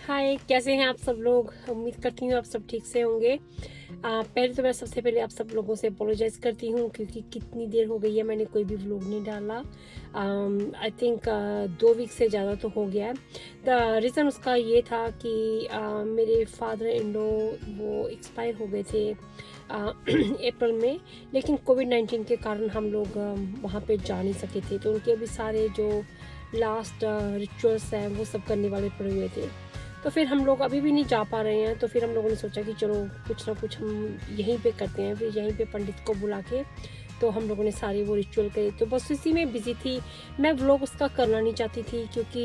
हाय, कैसे हैं आप सब लोग। उम्मीद करती हूँ आप सब ठीक से होंगे। पहले तो मैं सबसे पहले आप सब लोगों से अपोलोजाइज़ करती हूँ क्योंकि कितनी देर हो गई है मैंने कोई भी व्लॉग नहीं डाला। आई थिंक 2 वीक से ज़्यादा तो हो गया है। द रीज़न उसका ये था कि मेरे फादर इन लॉ वो एक्सपायर हो गए थे अप्रैल में, लेकिन कोविड-19 के कारण हम लोग वहाँ पे जा नहीं सके थे, तो उनके अभी सारे जो लास्ट रिचुअल्स हैं वो सब करने वाले पड़े हुए थे। तो फिर हम लोग अभी भी नहीं जा पा रहे हैं, तो फिर हम लोगों ने सोचा कि चलो कुछ ना कुछ हम यहीं पे करते हैं। फिर यहीं पे पंडित को बुला के तो हम लोगों ने सारे वो रिचुअल करे, तो बस इसी में बिज़ी थी। मैं व्लॉग उसका करना नहीं चाहती थी क्योंकि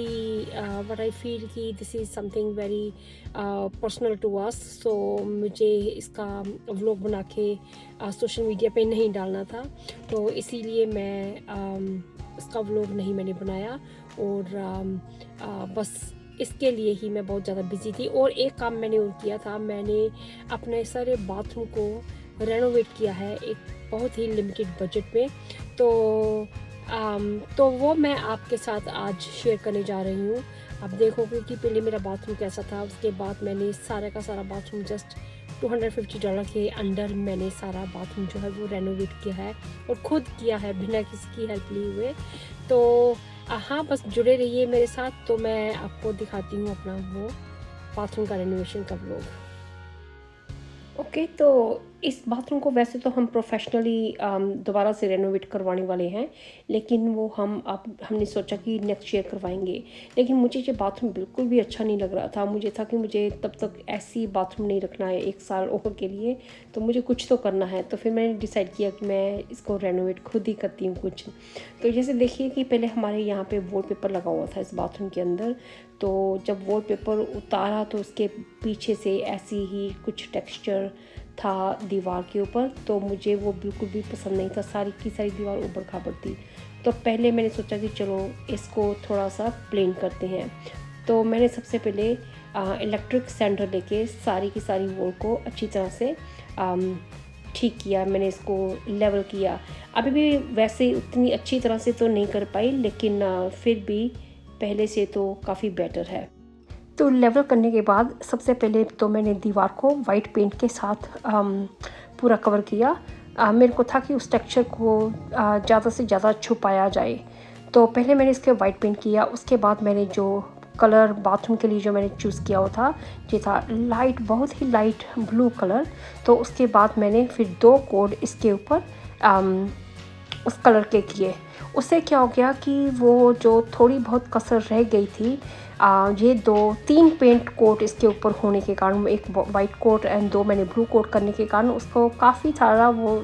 व्हाट आई फील कि this is something very personal to us, so मुझे इसका व्लॉग बना के सोशल मीडिया पे नहीं डालना था, तो इसीलिए मैं इसका व्लॉग नहीं मैंने बनाया। और बस इसके लिए ही मैं बहुत ज़्यादा बिज़ी थी। और एक काम मैंने और किया था, मैंने अपने सारे बाथरूम को रेनोवेट किया है एक बहुत ही लिमिटेड बजट में। तो वो मैं आपके साथ आज शेयर करने जा रही हूँ। आप देखोगे कि पहले मेरा बाथरूम कैसा था, उसके बाद मैंने सारा का सारा बाथरूम जस्ट $250 के अंडर मैंने सारा बाथरूम जो है वो रेनोवेट किया है और ख़ुद किया है बिना किसी की हेल्प लिए हुए। तो हाँ, बस जुड़े रहिए मेरे साथ, तो मैं आपको दिखाती हूँ अपना वो बाथरूम का रेनोवेशन का व्लॉग। ओके, तो इस बाथरूम को वैसे तो हम प्रोफेशनली दोबारा से रेनोवेट करवाने वाले हैं, लेकिन वो हमने सोचा कि नेक्स्ट ईयर करवाएंगे। लेकिन मुझे ये बाथरूम बिल्कुल भी अच्छा नहीं लग रहा था। मुझे था कि मुझे तब तक ऐसी बाथरूम नहीं रखना है 1 साल ओवर के लिए, तो मुझे कुछ तो करना है। तो फिर मैंने डिसाइड किया कि मैं इसको रेनोवेट खुद ही करती हूँ कुछ। तो जैसे देखिए कि पहले हमारे यहाँ पे वॉलपेपर लगा हुआ था इस बाथरूम के अंदर, तो जब वॉलपेपर उतारा तो उसके पीछे से ऐसी ही कुछ टेक्सचर था दीवार के ऊपर, तो मुझे वो बिल्कुल भी पसंद नहीं था। सारी की सारी दीवार ऊबड़ खाबड़ थी। तो पहले मैंने सोचा कि चलो इसको थोड़ा सा प्लेन करते हैं। तो मैंने सबसे पहले इलेक्ट्रिक सैंडर लेके सारी की सारी वॉल को अच्छी तरह से ठीक किया। मैंने इसको लेवल किया। अभी भी वैसे उतनी अच्छी तरह से तो नहीं कर पाई, लेकिन फिर भी पहले से तो काफ़ी बेटर है। तो लेवल करने के बाद सबसे पहले तो मैंने दीवार को वाइट पेंट के साथ पूरा कवर किया। मेरे को था कि उस टेक्सचर को ज़्यादा से ज़्यादा छुपाया जाए, तो पहले मैंने इसके वाइट पेंट किया। उसके बाद मैंने जो कलर बाथरूम के लिए जो मैंने चूज़ किया वो था, ये था लाइट, बहुत ही लाइट ब्लू कलर। तो उसके बाद मैंने फिर 2 कोड इसके ऊपर उस कलर के किए। उससे क्या हो गया कि वो जो थोड़ी बहुत कसर रह गई थी, ये 2-3 पेंट कोट इसके ऊपर होने के कारण, एक वाइट कोट एंड 2 मैंने ब्लू कोट करने के कारण उसको काफ़ी सारा वो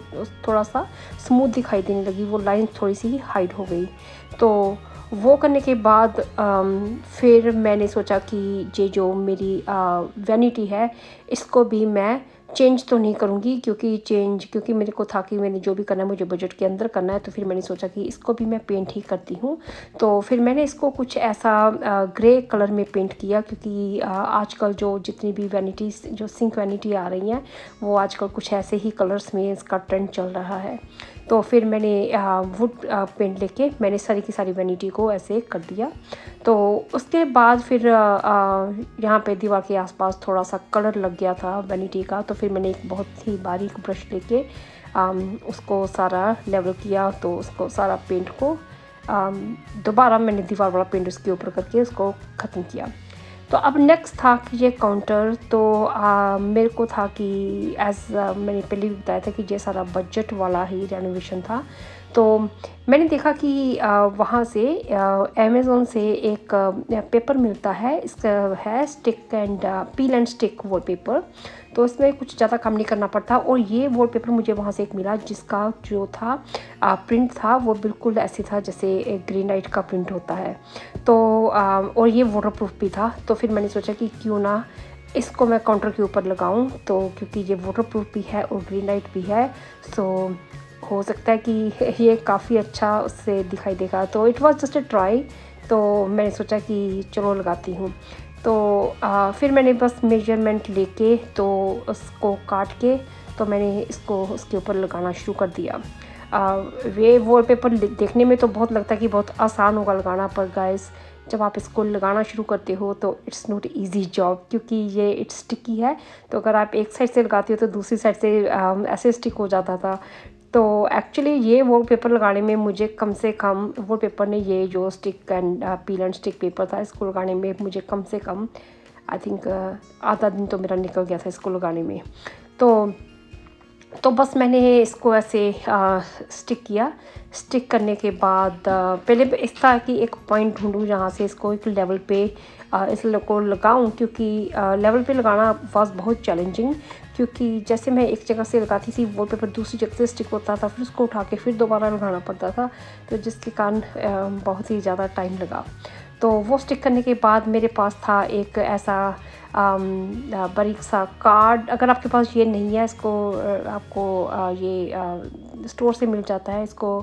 थोड़ा सा स्मूथ दिखाई देने लगी। वो लाइन थोड़ी सी हाइड हो गई। तो वो करने के बाद फिर मैंने सोचा कि ये जो मेरी वैनिटी है इसको भी मैं चेंज तो नहीं करूँगी, क्योंकि मेरे को था कि मैंने जो भी करना है मुझे बजट के अंदर करना है। तो फिर मैंने सोचा कि इसको भी मैं पेंट ही करती हूँ। तो फिर मैंने इसको कुछ ऐसा ग्रे कलर में पेंट किया, क्योंकि आजकल जो जितनी भी वैनिटीज़ जो सिंक वैनिटी आ रही हैं वो आजकल कुछ ऐसे ही कलर्स में इसका ट्रेंड चल रहा है। तो फिर मैंने वुड पेंट लेके मैंने सारी की सारी वैनिटी को ऐसे कर दिया। तो उसके बाद फिर यहाँ पे दीवार के आसपास थोड़ा सा कलर लग गया था वैनिटी का। तो फिर मैंने एक बहुत ही बारीक ब्रश लेके उसको सारा लेवल किया। तो उसको सारा पेंट को दोबारा मैंने दीवार वाला पेंट उसके ऊपर करके उसको ख़त्म किया। तो अब नेक्स्ट था कि ये काउंटर। तो मेरे को था कि मैंने पहले भी बताया था कि ये सारा बजट वाला ही रेनोवेशन था। तो मैंने देखा कि वहाँ से अमेज़ॉन से एक पेपर मिलता है, इसका है stick and peel and stick wallpaper. तो इसमें कुछ ज़्यादा काम नहीं करना पड़ता। और ये वॉलपेपर मुझे वहाँ से एक मिला जिसका जो था प्रिंट था वो बिल्कुल ऐसे था जैसे एक ग्रेनाइट का प्रिंट होता है। तो और ये वाटरप्रूफ भी था। तो फिर मैंने सोचा कि क्यों ना इसको मैं काउंटर के ऊपर लगाऊं, तो क्योंकि ये वाटरप्रूफ भी है और ग्रेनाइट भी है, सो हो सकता है कि ये काफ़ी अच्छा उससे दिखाई देगा। तो it was just a try. तो मैंने सोचा कि चलो लगाती हूँ। तो फिर मैंने बस मेजरमेंट लेके तो उसको काट के तो मैंने इसको उसके ऊपर लगाना शुरू कर दिया। ये वॉलपेपर देखने में तो बहुत लगता है कि बहुत आसान होगा लगाना, पर गाइस जब आप इसको लगाना शुरू करते हो तो इट्स नॉट ईजी जॉब, क्योंकि ये इट्स स्टिकी है। तो अगर आप एक साइड से लगाते हो तो दूसरी साइड से ऐसे स्टिक हो जाता था। तो एक्चुअली ये वॉलपेपर लगाने में मुझे कम से कम, वॉलपेपर ने ये जो stick and peel and stick paper था, इसको लगाने में मुझे कम से कम आई थिंक आधा दिन तो मेरा निकल गया था इसको लगाने में। तो बस मैंने इसको ऐसे स्टिक किया। स्टिक करने के बाद पहले इस तरह की एक पॉइंट ढूंढूं जहाँ से इसको एक लेवल पे इस को लगाऊं, क्योंकि लेवल पे लगाना वाज बहुत चैलेंजिंग, क्योंकि जैसे मैं एक जगह से लगाती थी वॉलपेपर दूसरी जगह से स्टिक होता था, फिर उसको उठा के फिर दोबारा लगाना पड़ता था, तो जिसके कारण बहुत ही ज़्यादा टाइम लगा। तो वो स्टिक करने के बाद मेरे पास था एक ऐसा बारीक सा कार्ड। अगर आपके पास ये नहीं है, इसको आपको ये स्टोर से मिल जाता है। इसको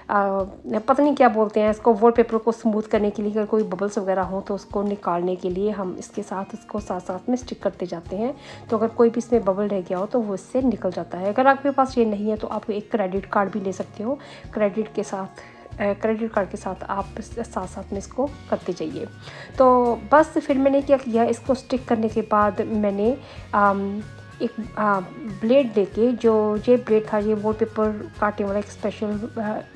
पता नहीं क्या बोलते हैं इसको, वॉलपेपर को स्मूथ करने के लिए, अगर कोई बबल्स वगैरह हो तो उसको निकालने के लिए हम इसके साथ इसको साथ साथ में स्टिक करते जाते हैं। तो अगर कोई भी इसमें बबल रह गया हो तो वो इससे निकल जाता है। अगर आपके पास ये नहीं है तो आप एक क्रेडिट कार्ड भी ले सकते हो। क्रेडिट कार्ड के साथ आप साथ साथ में इसको करते जाइए। तो बस फिर मैंने क्या किया, इसको स्टिक करने के बाद मैंने एक ब्लेड लेके, जो ये ब्लेड था, ये वॉलपेपर काटने वाला एक स्पेशल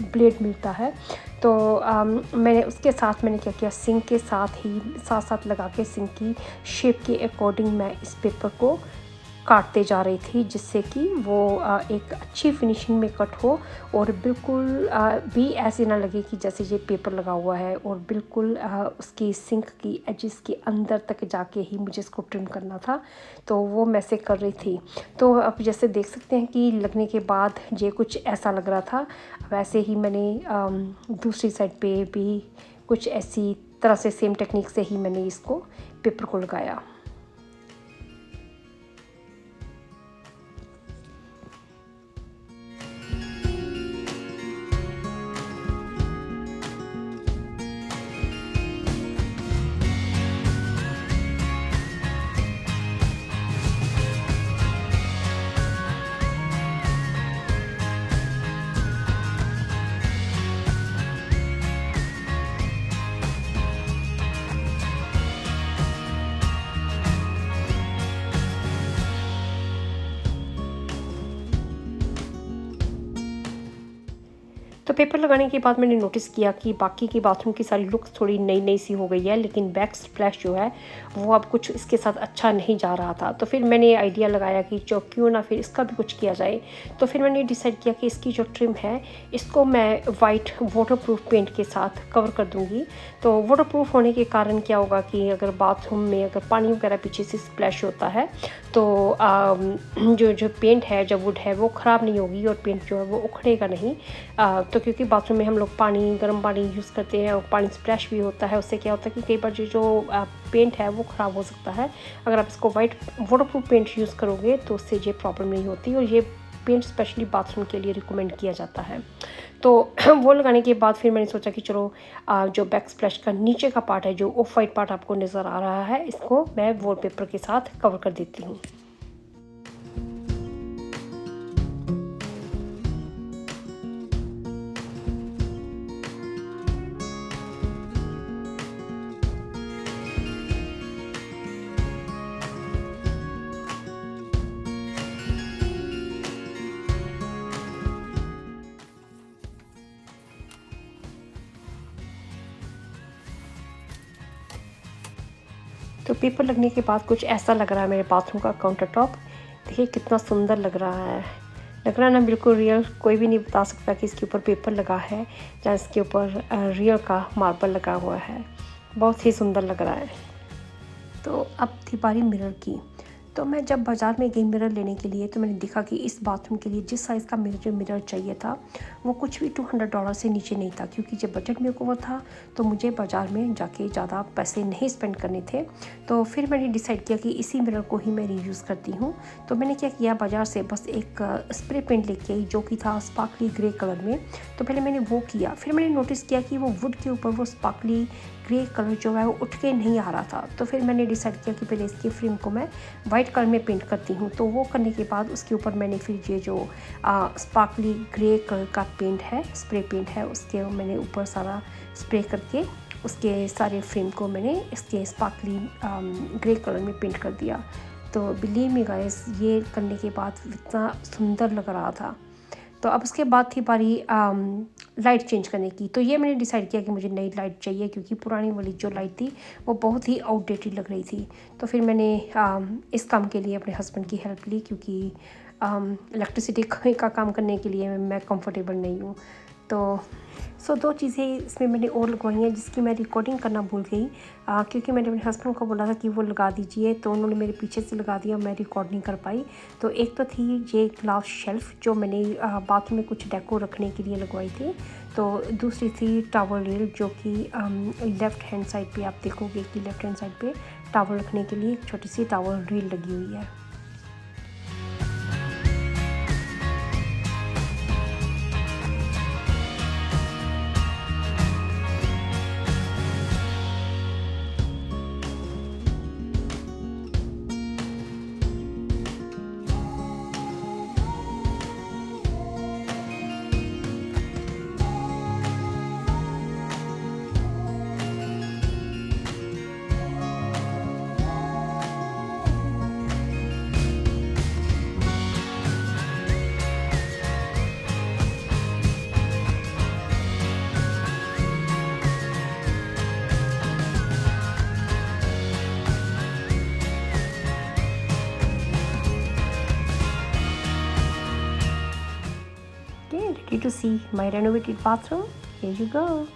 ब्लेड मिलता है। तो मैंने उसके साथ मैंने क्या किया, सिंक के साथ साथ लगा के सिंक की शेप के अकॉर्डिंग मैं इस पेपर को काटते जा रही थी, जिससे कि वो एक अच्छी फिनिशिंग में कट हो और बिल्कुल भी ऐसे ना लगे कि जैसे ये पेपर लगा हुआ है, और बिल्कुल उसकी सिंक की एजेस के अंदर तक जाके ही मुझे इसको ट्रिम करना था। तो वो मैं से कर रही थी। तो अब जैसे देख सकते हैं कि लगने के बाद ये कुछ ऐसा लग रहा था। वैसे ही मैंने दूसरी साइड पे भी कुछ ऐसी तरह से सेम टेक्निक से ही मैंने इसको पेपर को लगाया। तो पेपर लगाने के बाद मैंने नोटिस किया कि बाकी की बाथरूम की सारी लुक थोड़ी नई नई सी हो गई है, लेकिन बैक स्प्लैश जो है वो अब कुछ इसके साथ अच्छा नहीं जा रहा था। तो फिर मैंने आइडिया लगाया कि जो क्यों ना फिर इसका भी कुछ किया जाए। तो फिर मैंने डिसाइड किया कि इसकी जो ट्रिम है इसको मैं वाइट वाटरप्रूफ पेंट के साथ कवर कर दूँगी। तो वाटरप्रूफ होने के कारण क्या होगा कि अगर बाथरूम में अगर पानी वगैरह पीछे से स्प्लैश होता है तो जो पेंट है, जो वुड है, वो ख़राब नहीं होगी और पेंट जो है वो उखड़ेगा नहीं। तो क्योंकि बाथरूम में हम लोग गर्म पानी यूज़ करते हैं और पानी स्प्लैश भी होता है, उससे क्या होता है कि कई बार जो पेंट है वो ख़राब हो सकता है। अगर आप इसको वाइट वाटरप्रूफ पेंट यूज़ करोगे तो उससे ये प्रॉब्लम नहीं होती, और ये पेंट स्पेशली बाथरूम के लिए रिकमेंड किया जाता है। तो वो लगाने के बाद फिर मैंने सोचा कि चलो जो बैक स्प्लैश का नीचे का पार्ट है, जो ऑफ वाइट पार्ट आपको नज़र आ रहा है, इसको मैं वॉलपेपर के साथ कवर कर देती हूँ। तो पेपर लगने के बाद कुछ ऐसा लग रहा है मेरे बाथरूम का काउंटर टॉप। देखिए कितना सुंदर लग रहा है, लग रहा है ना बिल्कुल रियल। कोई भी नहीं बता सकता कि इसके ऊपर पेपर लगा है या इसके ऊपर रियल का मार्बल लगा हुआ है। बहुत ही सुंदर लग रहा है। तो अब थी बारी मिरर की। तो मैं जब बाज़ार में गई मिरर लेने के लिए, तो मैंने देखा कि इस बाथरूम के लिए जिस साइज़ का मिरर चाहिए था वो कुछ भी $200 से नीचे नहीं था, क्योंकि जब बजट में ओवर था तो मुझे बाज़ार में जाके ज़्यादा पैसे नहीं स्पेंड करने थे। तो फिर मैंने डिसाइड किया कि इसी मिरर को ही मैं रीयूज़ करती हूँ। तो मैंने क्या किया, बाज़ार से बस एक स्प्रे पेंट लेके आई जो कि था स्पार्कली ग्रे कलर में। तो पहले मैंने वो किया, फिर मैंने नोटिस किया कि वो वुड के ऊपर वो स्पार्कली ग्रे कलर जो है वो उठ के नहीं आ रहा था। तो फिर मैंने डिसाइड किया कि पहले इसकी फ्रेम को मैं वाइट कलर में पेंट करती हूँ। तो वो करने के बाद उसके ऊपर मैंने फिर ये जो स्पार्कली ग्रे कलर का पेंट है, स्प्रे पेंट है, उसके मैंने ऊपर सारा स्प्रे करके उसके सारे फ्रेम को मैंने इसके स्पार्कली ग्रे कलर में पेंट कर दिया। तो बिलीव मी गाइस, ये करने के बाद इतना सुंदर लग रहा था। तो अब उसके बाद थी बारी लाइट चेंज करने की। तो ये मैंने डिसाइड किया कि मुझे नई लाइट चाहिए, क्योंकि पुरानी वाली जो लाइट थी वो बहुत ही आउटडेटेड लग रही थी। तो फिर मैंने इस काम के लिए अपने हस्बैंड की हेल्प ली, क्योंकि इलेक्ट्रिसिटी का काम करने के लिए मैं कंफर्टेबल नहीं हूँ। तो दो चीज़ें इसमें मैंने और लगवाई हैं जिसकी मैं रिकॉर्डिंग करना भूल गई, क्योंकि मैंने अपने हस्बैंड को बोला था कि वो लगा दीजिए, तो उन्होंने मेरे पीछे से लगा दिया, मैं रिकॉर्ड नहीं कर पाई। तो एक तो थी ये ग्लास शेल्फ़ जो मैंने बाथरूम में कुछ डेको रखने के लिए लगवाई थी। तो दूसरी थी टावल रील, जो कि लेफ़्ट हैंड साइड पे आप देखोगे कि लेफ़्ट हैंड साइड पे टावल रखने के लिए एक छोटी सी टावल रील लगी हुई है। Okay, ready to see my renovated bathroom? Here you go.